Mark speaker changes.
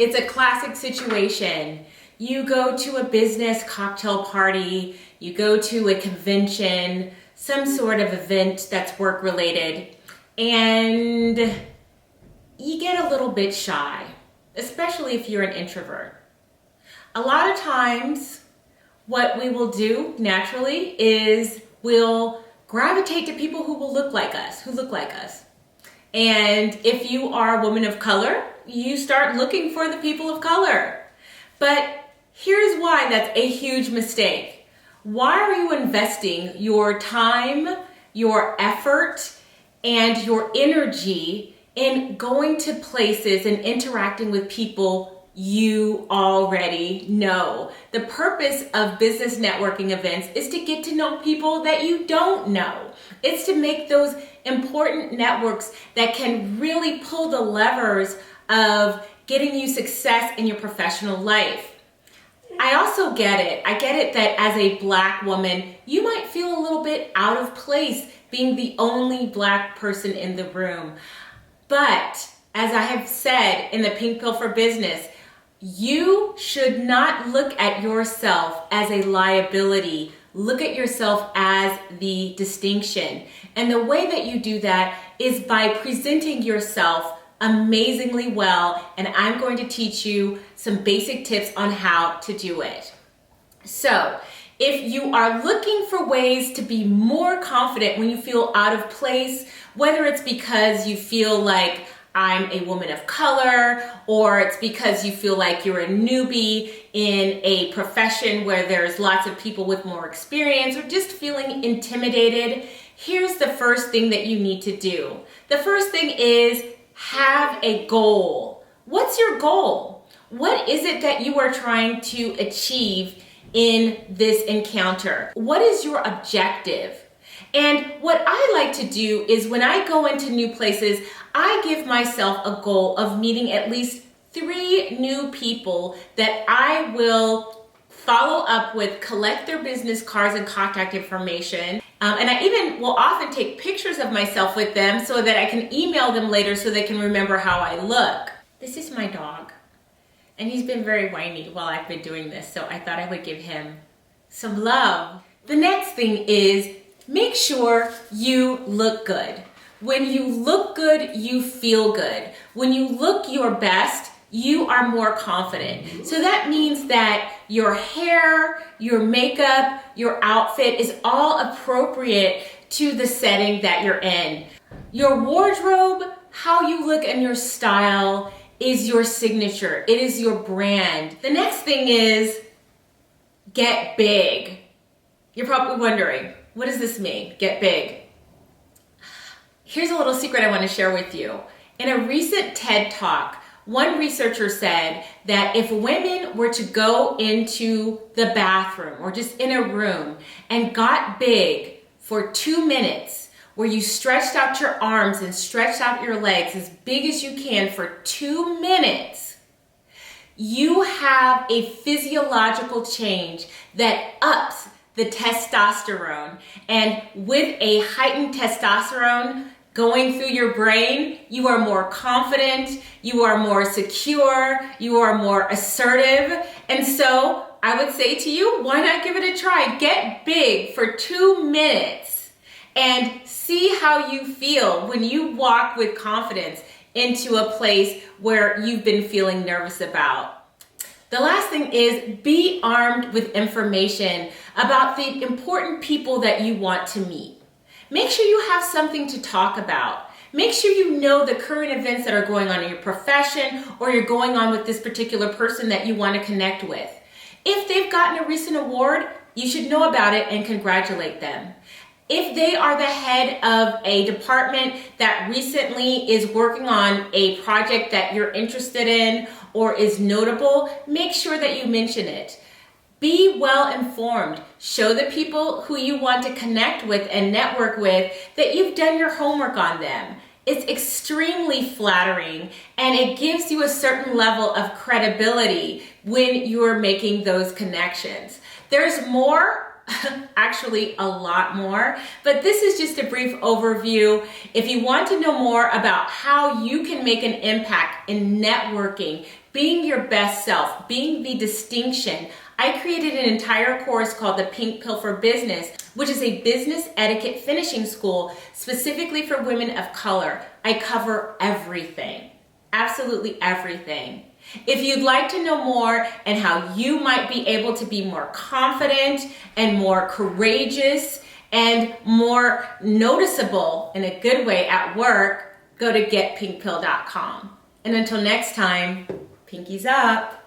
Speaker 1: It's a classic situation. You go to a business cocktail party, you go to a convention, some sort of event that's work related, and you get a little bit shy, especially if you're an introvert. A lot of times, what we will do naturally is we'll gravitate to people who look like us. And if you are a woman of color, you start looking for the people of color. But here's why that's a huge mistake. Why are you investing your time, your effort, and your energy in going to places and interacting with people you already know? The purpose of business networking events is to get to know people that you don't know. It's to make those important networks that can really pull the levers of getting you success in your professional life. I also get it. I get it that as a Black woman, you might feel a little bit out of place being the only Black person in the room. But as I have said in the Pink Pill for Business, you should not look at yourself as a liability. Look at yourself as the distinction. And the way that you do that is by presenting yourself amazingly well. And I'm going to teach you some basic tips on how to do it. So, if you are looking for ways to be more confident when you feel out of place, whether it's because you feel like I'm a woman of color, or it's because you feel like you're a newbie in a profession where there's lots of people with more experience, or just feeling intimidated, here's the first thing that you need to do. The first thing is have a goal. What's your goal? What is it that you are trying to achieve in this encounter? What is your objective? And what I like to do is when I go into new places, I give myself a goal of meeting at least 3 new people that I will follow up with, collect their business cards and contact information. And I even will often take pictures of myself with them so that I can email them later so they can remember how I look. This is my dog. And he's been very whiny while I've been doing this, so I thought I would give him some love. The next thing is make sure you look good. When you look good, you feel good. When you look your best, you are more confident. So that means that your hair, your makeup, your outfit is all appropriate to the setting that you're in. Your wardrobe, how you look, and your style is your signature. It is your brand. The next thing is get big. You're probably wondering, what does this mean? Get big. Here's a little secret I want to share with you. In a recent TED Talk, one researcher said that if women were to go into the bathroom or just in a room and got big for 2 minutes, where you stretched out your arms and stretched out your legs as big as you can for 2 minutes, you have a physiological change that ups the testosterone. And with a heightened testosterone going through your brain, you are more confident, you are more secure, you are more assertive. And so I would say to you, why not give it a try? Get big for 2 minutes and see how you feel when you walk with confidence into a place where you've been feeling nervous about. The last thing is be armed with information about the important people that you want to meet. Make sure you have something to talk about. Make sure you know the current events that are going on in your profession or you're going on with this particular person that you want to connect with. If they've gotten a recent award, you should know about it and congratulate them. If they are the head of a department that recently is working on a project that you're interested in or is notable, make sure that you mention it. Be well informed. Show the people who you want to connect with and network with that you've done your homework on them. It's extremely flattering and it gives you a certain level of credibility when you're making those connections. There's more, actually a lot more, but this is just a brief overview. If you want to know more about how you can make an impact in networking, being your best self, being the distinction. I created an entire course called the Pink Pill for Business, which is a business etiquette finishing school specifically for women of color. I cover everything, absolutely everything. If you'd like to know more and how you might be able to be more confident and more courageous and more noticeable in a good way at work, go to getpinkpill.com. And until next time, pinkies up.